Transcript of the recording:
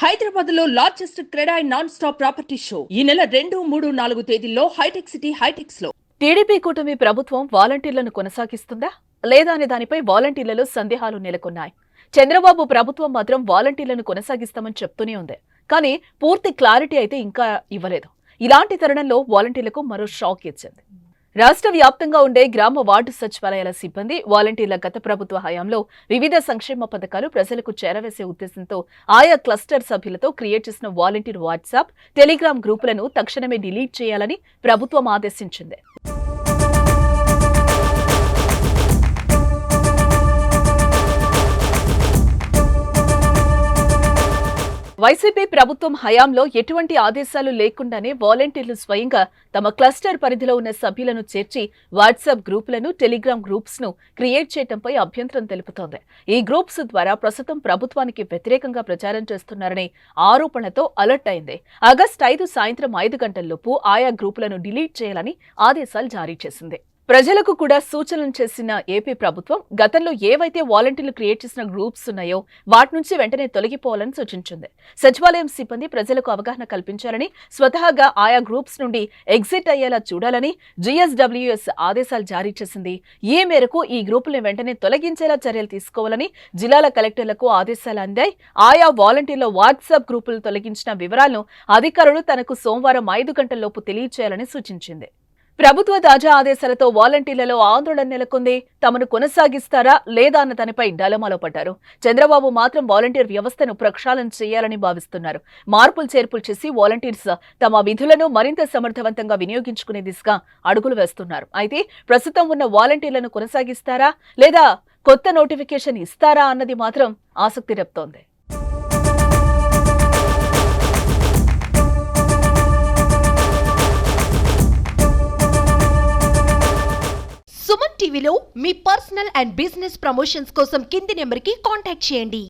హైదరాబాద్ లో largest CREDAI non stop property show ఈ నెల 2, 3, 4 తేదీల్లో హైటెక్ సిటీ హైటెక్స్ లో. టీడీపీ కూటమి ప్రభుత్వం వాలంటీర్లను కొనసాగిస్తుందా లేదా అనే దానిపై వాలంటీర్లలో సందేహాలు నెలకొన్నాయి. చంద్రబాబు ప్రభుత్వం మాత్రం వాలంటీర్లను కొనసాగిస్తామని చెప్తూనే ఉంది. కానీ పూర్తి క్లారిటీ అయితే ఇంకా ఇవ్వలేదు. ఇలాంటి తరుణంలో వాలంటీర్లకు మరో షాక్ ఇచ్చింది. రాష్ట్ర వ్యాప్తంగా ఉండే గ్రామ వార్డు సచివాలయాల సిబ్బంది వాలంటీర్ల గత ప్రభుత్వ హయాంలో వివిధ సంక్షేమ పథకాలు ప్రజలకు చేరవేసే ఉద్దేశంతో ఆయా క్లస్టర్ సభ్యులతో క్రియేట్ చేసిన వాలంటీర్ వాట్సాప్, టెలిగ్రామ్ గ్రూపులను తక్షణమే డిలీట్ చేయాలని ప్రభుత్వం ఆదేశించింది. వైసీపీ ప్రభుత్వం హయాంలో ఎటువంటి ఆదేశాలు లేకుండానే వాలంటీర్లు స్వయంగా తమ క్లస్టర్ పరిధిలో ఉన్న సభ్యులను చేర్చి వాట్సాప్ గ్రూపులను, టెలిగ్రామ్ గ్రూప్స్ ను క్రియేట్ చేయడంపై అభ్యంతరం తెలుపుతోంది. ఈ గ్రూప్స్ ద్వారా ప్రస్తుతం ప్రభుత్వానికి వ్యతిరేకంగా ప్రచారం చేస్తున్నారనే ఆరోపణలతో అలర్ట్ అయింది. ఆగస్టు 5 సాయంత్రం 5 గంటల్లోపు ఆయా గ్రూపులను డిలీట్ చేయాలని ఆదేశాలు జారీ చేసింది. ప్రజలకు కూడా సూచనలు చేసిన ఏపీ ప్రభుత్వం గతంలో ఏవైతే వాలంటీర్లు క్రియేట్ చేసిన గ్రూప్స్ ఉన్నాయో వాటి నుంచి వెంటనే తొలగిపోవాలని సూచించింది. సచివాలయం సిబ్బంది ప్రజలకు అవగాహన కల్పించాలని, స్వతహాగా ఆయా గ్రూప్స్ నుండి ఎగ్జిట్ అయ్యేలా చూడాలని జీఎస్డబ్ల్యూఎస్ ఆదేశాలు జారీ చేసింది. ఈ మేరకు ఈ గ్రూపులను వెంటనే తొలగించేలా చర్యలు తీసుకోవాలని జిల్లాల కలెక్టర్లకు ఆదేశాలు అందాయి. ఆయా వాలంటీర్ల వాట్సాప్ గ్రూపులు తొలగించిన వివరాలను అధికారులు తనకు సోమవారం 5 గంటల్లోపు తెలియచేయాలని సూచించింది. ప్రభుత్వ తాజా ఆదేశాలతో వాలంటీర్లలో ఆందోళన నెలకొంది. తమను కొనసాగిస్తారా లేదా అన్న దానిపై డలమాలో పడ్డారు. చంద్రబాబు మాత్రం వాలంటీర్ వ్యవస్థను ప్రక్షాళన చేయాలని భావిస్తున్నారు. మార్పులు చేర్పులు చేసి వాలంటీర్స్ తమ విధులను మరింత సమర్థవంతంగా వినియోగించుకునే దిశగా అడుగులు వేస్తున్నారు. అయితే ప్రస్తుతం ఉన్న వాలంటీర్లను కొనసాగిస్తారా లేదా కొత్త నోటిఫికేషన్ ఇస్తారా అన్నది మాత్రం ఆసక్తి రేపుతోంది. సుమన్ టీవీలో మీ పర్సనల్ అండ్ బిజినెస్ ప్రమోషన్స్ కోసం కింది నెంబర్కి కాంటాక్ట్ చేయండి.